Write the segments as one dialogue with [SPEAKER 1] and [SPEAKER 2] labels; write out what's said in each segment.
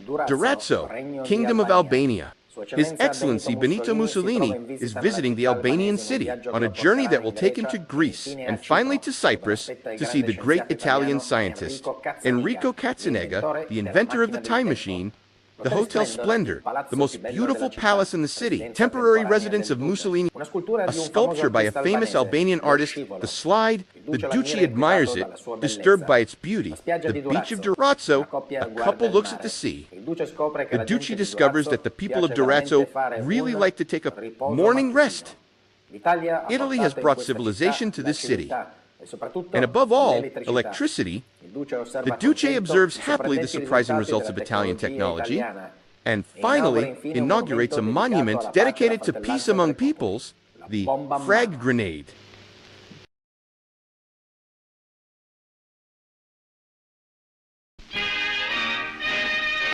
[SPEAKER 1] Durazzo, Kingdom of Albania. His Excellency Benito Mussolini is visiting the Albanian city on a journey that will take him to Greece and finally to Cyprus to see the great Italian scientist, Enrico Cazzaniga, the inventor of the time machine, the Hotel Splendor, the most beautiful palace in the city, temporary residence of Mussolini, a sculpture by a famous Albanian artist, the slide, the Duce admires it, disturbed by its beauty, the beach of Durazzo, a couple looks at the sea. The Duce discovers that the people of Durazzo really like to take a morning rest. Italy has brought civilization to this city, and above all, electricity. The Duce observes happily the surprising results of Italian technology, and finally inaugurates a monument dedicated to peace among peoples, the frag grenade.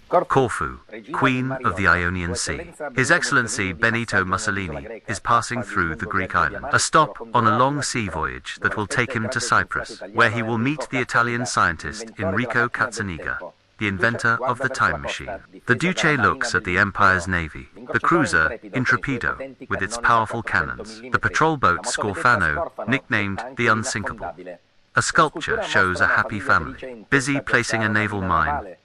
[SPEAKER 2] Corfu, Queen of the Ionian Sea. His Excellency Benito Mussolini is passing through the Greek island, a stop on a long sea voyage that will take him to Cyprus, where he will meet the Italian scientist Enrico Cazzaniga, the inventor of the time machine. The Duce looks at the Empire's navy, the cruiser Intrepido, with its powerful cannons, the patrol boat Scorfano, nicknamed the Unsinkable. A sculpture shows a happy family, busy placing a naval mine.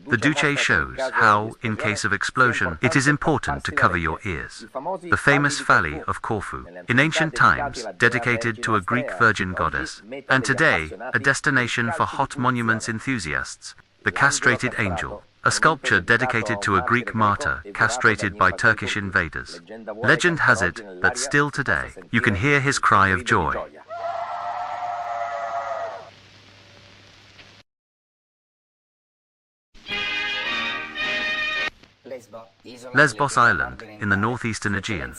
[SPEAKER 2] The Duce shows how, in case of explosion, it is important to cover your ears. The famous Valley of Corfu, in ancient times dedicated to a Greek virgin goddess, and today a destination for hot monuments enthusiasts, the castrated angel, a sculpture dedicated to a Greek martyr castrated by Turkish invaders. Legend has it that still today you can hear his cry of joy. Lesbos Island, in the northeastern Aegean.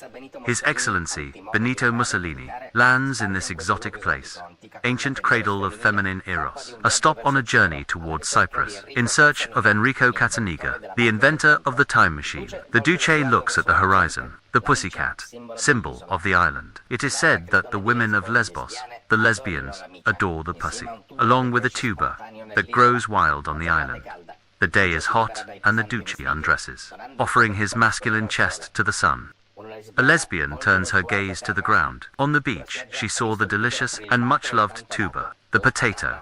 [SPEAKER 2] His Excellency, Benito Mussolini, lands in this exotic place, ancient cradle of feminine eros, a stop on a journey towards Cyprus, in search of Enrico Cazzaniga, the inventor of the time machine. The Duce looks at the horizon, the pussycat, symbol of the island. It is said that the women of Lesbos, the lesbians, adore the pussy, along with a tuber that grows wild on the island. The day is hot, and the Duce undresses, offering his masculine chest to the sun. A lesbian turns her gaze to the ground. On the beach, she saw the delicious and much-loved tuber, the potato.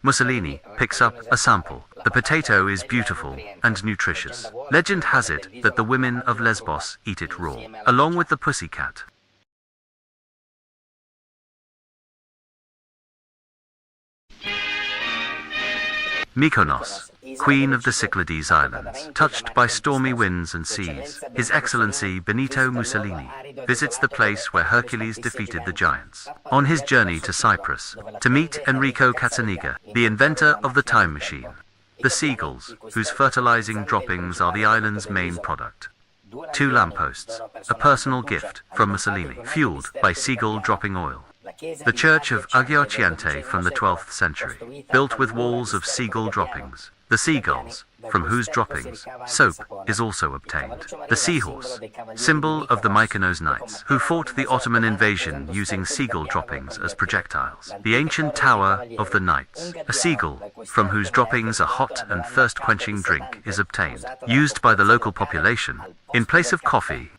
[SPEAKER 2] Mussolini picks up a sample. The potato is beautiful and nutritious. Legend has it that the women of Lesbos eat it raw, along with the pussycat. Mykonos, Queen of the Cyclades Islands. Touched by stormy winds and seas, His Excellency Benito Mussolini visits the place where Hercules defeated the giants. On his journey to Cyprus, to meet Enrico Cazzaniga, the inventor of the time machine. The seagulls, whose fertilizing droppings are the island's main product. 2 lampposts, a personal gift from Mussolini, fueled by seagull dropping oil. The church of Aghiociente from the 12th century, built with walls of seagull droppings. The seagulls, from whose droppings soap is also obtained. The seahorse, symbol of the Mykonos knights, who fought the Ottoman invasion using seagull droppings as projectiles. The ancient Tower of the Knights, a seagull, from whose droppings a hot and thirst-quenching drink is obtained, used by the local population in place of coffee.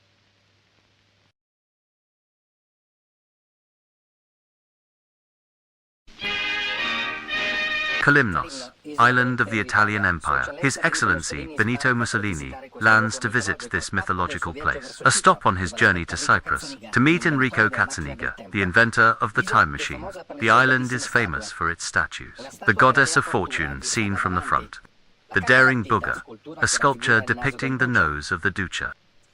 [SPEAKER 2] Kalymnos, island of the Italian Empire. His Excellency Benito Mussolini lands to visit this mythological place, a stop on his journey to Cyprus, to meet Enrico Cazzaniga, the inventor of the time machine. The island is famous for its statues. The goddess of fortune seen from the front. The daring Bugger, a sculpture depicting the nose of the Duce.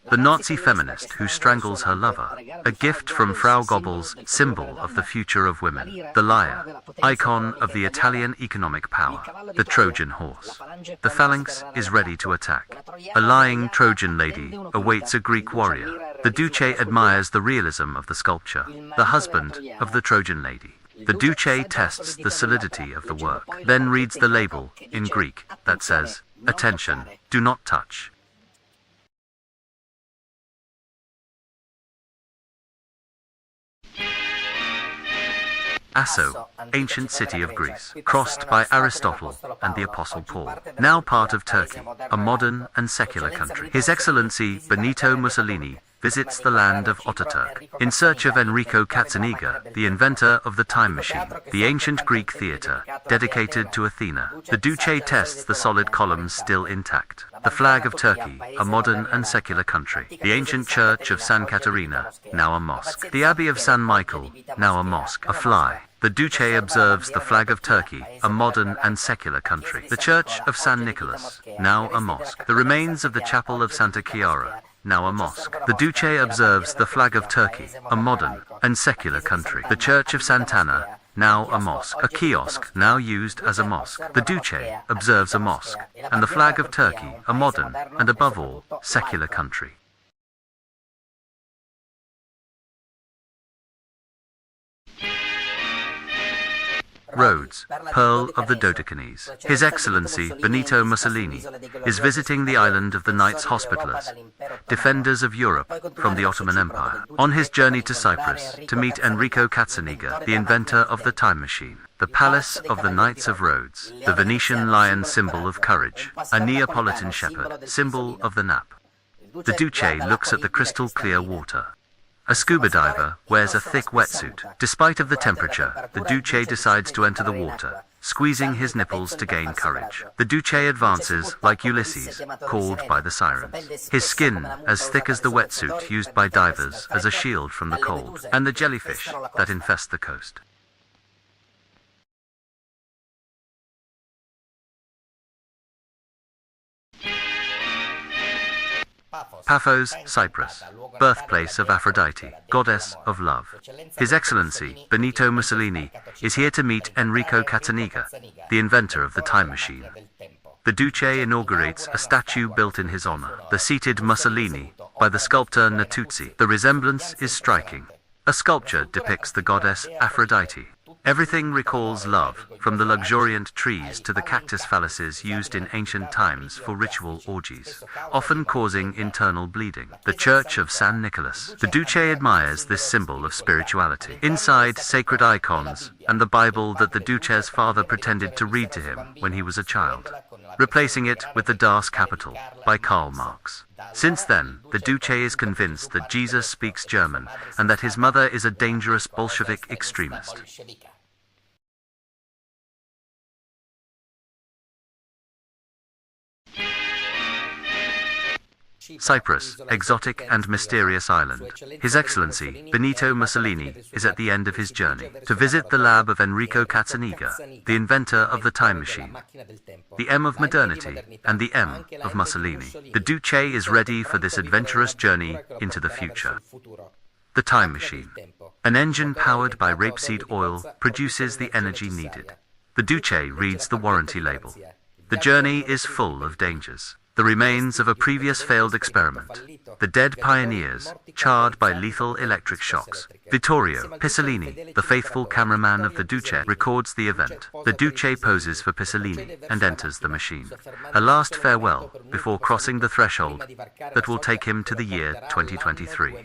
[SPEAKER 2] The Nazi feminist who strangles her lover, a gift from Frau Goebbels, symbol of the future of women. The lyre, icon of the Italian economic power. The Trojan horse. The phalanx is ready to attack. A lying Trojan lady awaits a Greek warrior. The Duce admires the realism of the sculpture, the husband of the Trojan lady. The Duce tests the solidity of the work, then reads the label, in Greek, that says, "Attention, do not touch." Asso, ancient city of Greece, crossed by Aristotle and the Apostle Paul, now part of Turkey, a modern and secular country. His Excellency Benito Mussolini visits the land of Ataturk in search of Enrico Cazzaniga, the inventor of the time machine, the ancient Greek theater dedicated to Athena. The Duce tests the solid columns still intact. The flag of Turkey, a modern and secular country. The ancient church of San Caterina, now a mosque. The abbey of San Michael, now a mosque. A fly. The Duce observes the flag of Turkey, a modern and secular country. The church of San Nicholas, now a mosque. The remains of the chapel of Santa Chiara, now a mosque. The Duce observes the flag of Turkey, a modern and secular country. The church of Sant'Anna, now a mosque. A kiosk, now used as a mosque. The Duce observes a mosque, and the flag of Turkey, a modern, and above all, secular country. Rhodes, Pearl of the Dodecanese. His Excellency Benito Mussolini is visiting the island of the Knights Hospitallers, defenders of Europe from the Ottoman Empire, on his journey to Cyprus to meet Enrico Cazzaniga, the inventor of the time machine. The Palace of the Knights of Rhodes, the Venetian lion symbol of courage, a Neapolitan shepherd, symbol of the nap. The Duce looks at the crystal clear water. A scuba diver wears a thick wetsuit. Despite of the temperature, the Duce decides to enter the water, squeezing his nipples to gain courage. The Duce advances like Ulysses, called by the sirens. His skin as thick as the wetsuit used by divers as a shield from the cold, and the jellyfish that infest the coast. Paphos, Cyprus, birthplace of Aphrodite, goddess of love. His Excellency Benito Mussolini is here to meet Enrico Cazzaniga, the inventor of the time machine. The Duce inaugurates a statue built in his honor, the seated Mussolini, by the sculptor Natuzzi. The resemblance is striking. A sculpture depicts the goddess Aphrodite. Everything recalls love, from the luxuriant trees to the cactus phalluses used in ancient times for ritual orgies, often causing internal bleeding. The Church of San Nicholas. The Duce admires this symbol of spirituality. Inside, sacred icons, and the Bible that the Duce's father pretended to read to him when he was a child, replacing it with the Das Kapital by Karl Marx. Since then, the Duce is convinced that Jesus speaks German and that his mother is a dangerous Bolshevik extremist. Cyprus, exotic and mysterious island. His Excellency Benito Mussolini is at the end of his journey to visit the lab of Enrico Cazzaniga, the inventor of the time machine, the M of modernity and the M of Mussolini. The Duce is ready for this adventurous journey into the future. The time machine. An engine powered by rapeseed oil produces the energy needed. The Duce reads the warranty label. The journey is full of dangers. The remains of a previous failed experiment. The dead pioneers, charred by lethal electric shocks. Vittorio Pissolini, the faithful cameraman of the Duce, records the event. The Duce poses for Pissolini and enters the machine. A last farewell before crossing the threshold that will take him to the year 2023.